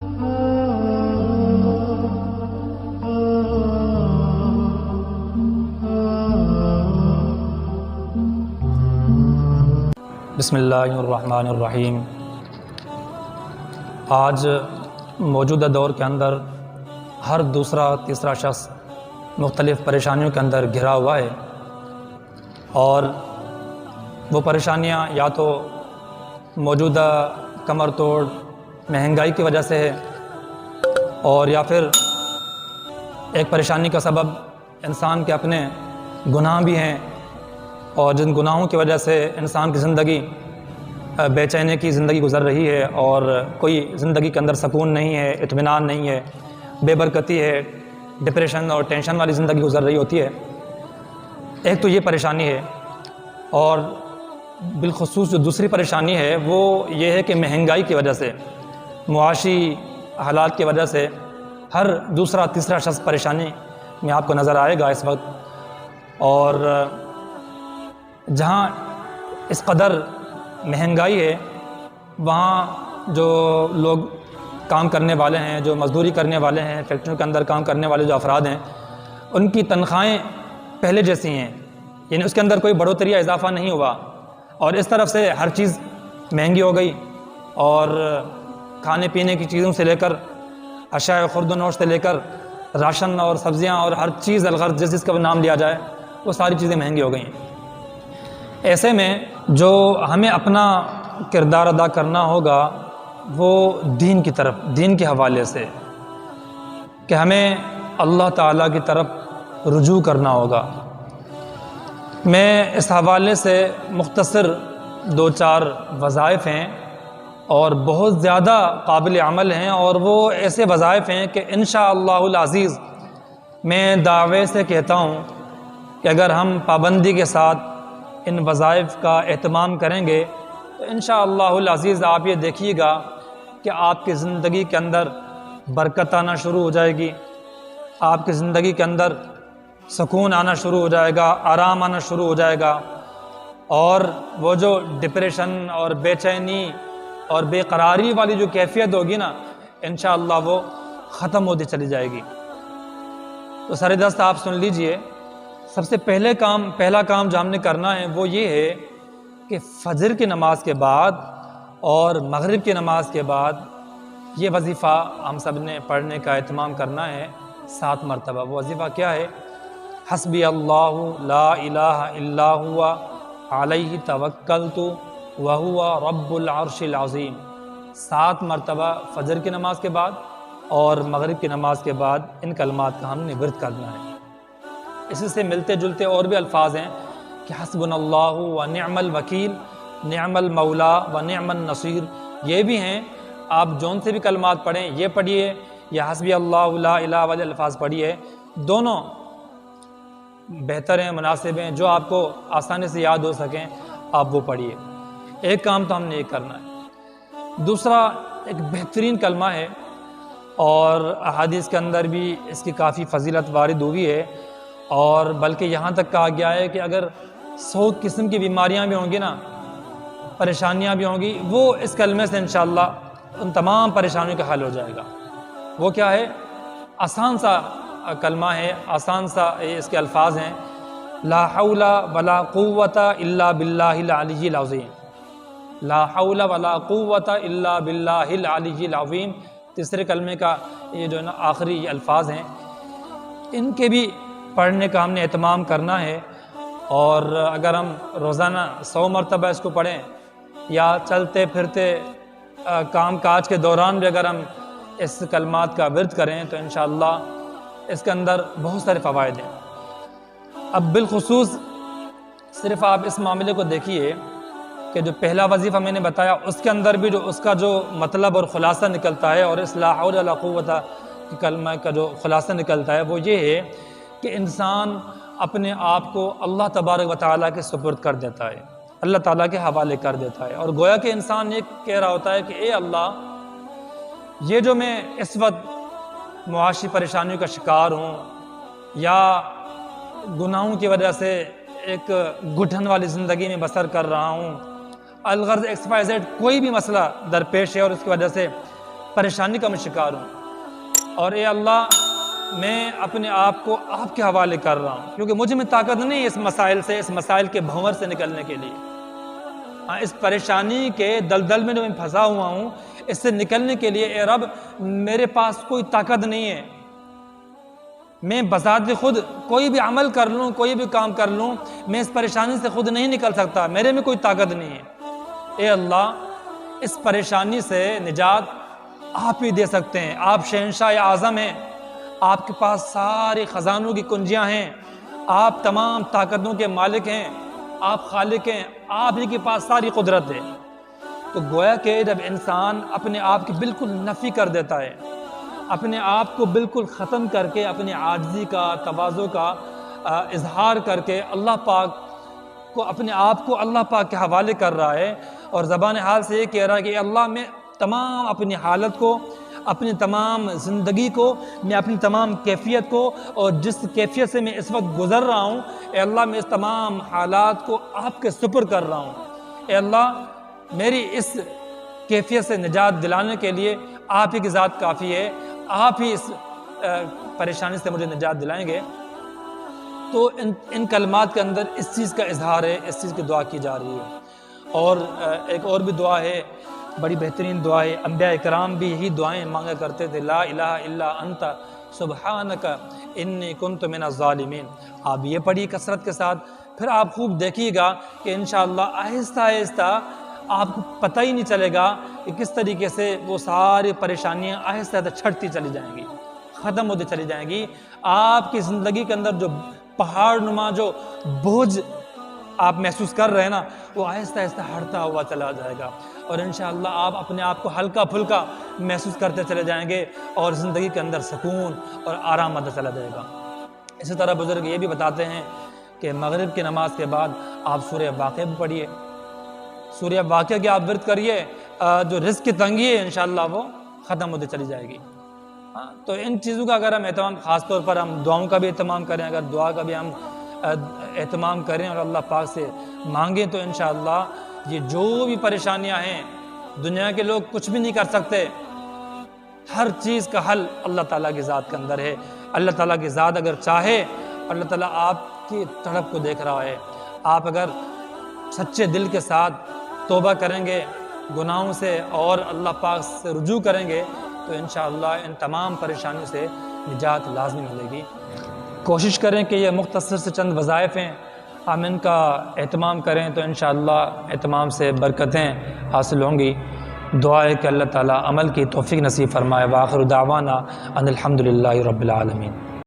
بسم اللہ الرحمن الرحیم۔ آج موجودہ دور کے اندر ہر دوسرا تیسرا شخص مختلف پریشانیوں کے اندر گھرا ہوا ہے، اور وہ پریشانیاں یا تو موجودہ کمر توڑ مہنگائی کی وجہ سے ہے، اور یا پھر ایک پریشانی کا سبب انسان کے اپنے گناہ بھی ہیں، اور جن گناہوں کی وجہ سے انسان کی زندگی بے چینی کی زندگی گزر رہی ہے، اور کوئی زندگی کے اندر سکون نہیں ہے، اطمینان نہیں ہے، بے برکتی ہے، ڈپریشن اور ٹینشن والی زندگی گزر رہی ہوتی ہے۔ ایک تو یہ پریشانی ہے، اور بالخصوص جو دوسری پریشانی ہے وہ یہ ہے کہ مہنگائی کی وجہ سے، معاشی حالات کی وجہ سے ہر دوسرا تیسرا شخص پریشانی میں آپ کو نظر آئے گا اس وقت۔ اور جہاں اس قدر مہنگائی ہے، وہاں جو لوگ کام کرنے والے ہیں، جو مزدوری کرنے والے ہیں، فیکٹریوں کے اندر کام کرنے والے جو افراد ہیں، ان کی تنخواہیں پہلے جیسی ہیں، یعنی اس کے اندر کوئی بڑھوتری یا اضافہ نہیں ہوا، اور اس طرف سے ہر چیز مہنگی ہو گئی، اور کھانے پینے کی چیزوں سے لے کر اشیاء خرد و نوش سے لے کر راشن اور سبزیاں اور ہر چیز الغرض جس جس کا نام لیا جائے وہ ساری چیزیں مہنگی ہو گئی ہیں۔ ایسے میں جو ہمیں اپنا کردار ادا کرنا ہوگا وہ دین کی طرف، دین کے حوالے سے، کہ ہمیں اللہ تعالیٰ کی طرف رجوع کرنا ہوگا۔ میں اس حوالے سے مختصر دو چار وظائف ہیں اور بہت زیادہ قابل عمل ہیں، اور وہ ایسے وظائف ہیں کہ انشاءاللہ العزیز میں دعوے سے کہتا ہوں کہ اگر ہم پابندی کے ساتھ ان وظائف کا اہتمام کریں گے تو انشاءاللہ العزیز آپ یہ دیکھیے گا کہ آپ کی زندگی کے اندر برکت آنا شروع ہو جائے گی، آپ کی زندگی کے اندر سکون آنا شروع ہو جائے گا، آرام آنا شروع ہو جائے گا، اور وہ جو ڈپریشن اور بے چینی اور بے قراری والی جو کیفیت ہوگی نا، انشاءاللہ وہ ختم ہوتی چلی جائے گی۔ تو سر دست آپ سن لیجئے، سب سے پہلا کام جو ہم نے کرنا ہے وہ یہ ہے کہ فجر کی نماز کے بعد اور مغرب کی نماز کے بعد یہ وظیفہ ہم سب نے پڑھنے کا اہتمام کرنا ہے 7 مرتبہ۔ وہ وظیفہ کیا ہے؟ حسبی اللہ لا الہ الا ہوا علیہ توکلت وہو رب العرش العظیم۔ 7 مرتبہ فجر کی نماز کے بعد اور مغرب کی نماز کے بعد ان کلمات کا ہم نے ورد کرنا ہے۔ اسی سے ملتے جلتے اور بھی الفاظ ہیں کہ حسبنا اللہ و نعم الوکیل، نعم المولا و نعم النصیر، یہ بھی ہیں۔ آپ جون سے بھی کلمات پڑھیں، یہ پڑھیے یا حسبی اللہ لا الہ والے الفاظ پڑھیے، دونوں بہتر ہیں، مناسب ہیں، جو آپ کو آسانی سے یاد ہو سکیں آپ وہ پڑھیے۔ ایک کام تو ہم نے یہ کرنا ہے۔ دوسرا ایک بہترین کلمہ ہے، اور احادیث کے اندر بھی اس کی کافی فضیلت وارد ہوئی ہے، اور بلکہ یہاں تک کہا گیا ہے کہ اگر 100 قسم کی بیماریاں بھی ہوں گی نا، پریشانیاں بھی ہوں گی، وہ اس کلمے سے انشاءاللہ ان تمام پریشانیوں کا حل ہو جائے گا۔ وہ کیا ہے؟ آسان سا کلمہ ہے، آسان سا اس کے الفاظ ہیں، لا حول ولا قوت الا باللہ العلی العظیم، لا حول ولا قوت الا باللہ العلی العظیم۔ تیسرے کلمے کا یہ جو ہے نا آخری یہ الفاظ ہیں، ان کے بھی پڑھنے کا ہم نے اہتمام کرنا ہے، اور اگر ہم روزانہ 100 مرتبہ اس کو پڑھیں، یا چلتے پھرتے کام کاج کے دوران بھی اگر ہم اس کلمات کا ورد کریں تو انشاءاللہ اس کے اندر بہت سارے فوائد ہیں۔ اب بالخصوص صرف آپ اس معاملے کو دیکھیے کہ جو پہلا وظیفہ میں نے بتایا اس کے اندر بھی جو اس کا جو مطلب اور خلاصہ نکلتا ہے، اور اس لا حول ولا قوت کی کلمہ کا جو خلاصہ نکلتا ہے وہ یہ ہے کہ انسان اپنے آپ کو اللہ تبارک و تعالیٰ کے سپرد کر دیتا ہے، اللہ تعالیٰ کے حوالے کر دیتا ہے، اور گویا کہ انسان یہ کہہ رہا ہوتا ہے کہ اے اللہ، یہ جو میں اس وقت معاشی پریشانیوں کا شکار ہوں، یا گناہوں کی وجہ سے ایک گٹھن والی زندگی میں بسر کر رہا ہوں، الغرض XYZ کوئی بھی مسئلہ درپیش ہے اور اس کی وجہ سے پریشانی کا میں شکار ہوں، اور اے اللہ میں اپنے آپ کو آپ کے حوالے کر رہا ہوں، کیونکہ مجھے میں طاقت نہیں اس مسائل سے، اس مسائل کے بھنور سے نکلنے کے لیے۔ اس پریشانی کے دلدل میں جو میں پھنسا ہوا ہوں، اس سے نکلنے کے لیے اے رب میرے پاس کوئی طاقت نہیں ہے۔ میں بذات خود کوئی بھی عمل کر لوں، کوئی بھی کام کر لوں، میں اس پریشانی سے خود نہیں نکل سکتا، میرے میں کوئی طاقت نہیں ہے۔ اے اللہ اس پریشانی سے نجات آپ ہی دے سکتے ہیں، آپ شہنشاہ اعظم ہیں، آپ کے پاس سارے خزانوں کی کنجیاں ہیں، آپ تمام طاقتوں کے مالک ہیں، آپ خالق ہیں، آپ ہی کے پاس ساری قدرت ہے۔ تو گویا کہ جب انسان اپنے آپ کی بالکل نفی کر دیتا ہے، اپنے آپ کو بالکل ختم کر کے اپنی عاجزی کا، تواضع کا اظہار کر کے اللہ پاک کو، اپنے آپ کو اللہ پاک کے حوالے کر رہا ہے، اور زبان حال سے یہ کہہ رہا ہے کہ اللہ میں تمام اپنی حالت کو، اپنی تمام زندگی کو، میں اپنی تمام کیفیت کو، اور جس کیفیت سے میں اس وقت گزر رہا ہوں، اے اللہ میں اس تمام حالات کو آپ کے سپر کر رہا ہوں۔ اے اللہ میری اس کیفیت سے نجات دلانے کے لیے آپ ہی کی ذات کافی ہے، آپ ہی اس پریشانی سے مجھے نجات دلائیں گے۔ تو ان کلمات کے اندر اس چیز کا اظہار ہے، اس چیز کی دعا کی جا رہی ہے۔ اور ایک اور بھی دعا ہے، بڑی بہترین دعا ہے، انبیاء اکرام بھی یہی دعائیں مانگا کرتے تھے، لا الہ الا انت سبحانک انی کنت من الظالمین۔ آپ یہ پڑھی کثرت کے ساتھ، پھر آپ خوب دیکھیے گا کہ انشاءاللہ آہستہ آہستہ آپ کو پتہ ہی نہیں چلے گا کہ کس طریقے سے وہ ساری پریشانیاں آہستہ آہستہ چھٹتی چلی جائیں گی، ختم ہوتی چلی جائیں گی۔ آپ کی زندگی کے اندر جو پہاڑ نما جو بوجھ آپ محسوس کر رہے ہیں نا، وہ آہستہ آہستہ ہٹتا ہوا چلا جائے گا، اور انشاءاللہ آپ اپنے آپ کو ہلکا پھلکا محسوس کرتے چلے جائیں گے، اور زندگی کے اندر سکون اور آرام آتا چلا جائے گا۔ اسی طرح بزرگ یہ بھی بتاتے ہیں کہ مغرب کی نماز کے بعد آپ سورہ واقعہ بھی پڑھیے، سورہ واقعہ کی آپ ورد کریے، جو رزق کی تنگی ہے انشاءاللہ وہ ختم ہوتی چلی جائے گی۔ تو ان چیزوں کا اگر ہم اہتمام، خاص طور پر ہم دعاؤں کا بھی اہتمام کریں، اگر دعا کا بھی ہم اہتمام کریں اور اللہ پاک سے مانگیں، تو انشاءاللہ یہ جو بھی پریشانیاں ہیں، دنیا کے لوگ کچھ بھی نہیں کر سکتے، ہر چیز کا حل اللہ تعالیٰ کی ذات کے اندر ہے۔ اللہ تعالیٰ کی ذات اگر چاہے، اللہ تعالیٰ آپ کی تڑپ کو دیکھ رہا ہے، آپ اگر سچے دل کے ساتھ توبہ کریں گے گناہوں سے اور اللہ پاک سے رجوع کریں گے، تو انشاءاللہ ان تمام پریشانیوں سے نجات لازمی ملے گی۔ کوشش کریں کہ یہ مختصر سے چند وظائف ہیں، ہم ان کا اہتمام کریں تو انشاءاللہ اہتمام سے برکتیں حاصل ہوں گی۔ دعا ہے کہ اللہ تعالیٰ عمل کی توفیق نصیب فرمائے۔ وآخر دعوانا ان الحمدللہ رب العالمین۔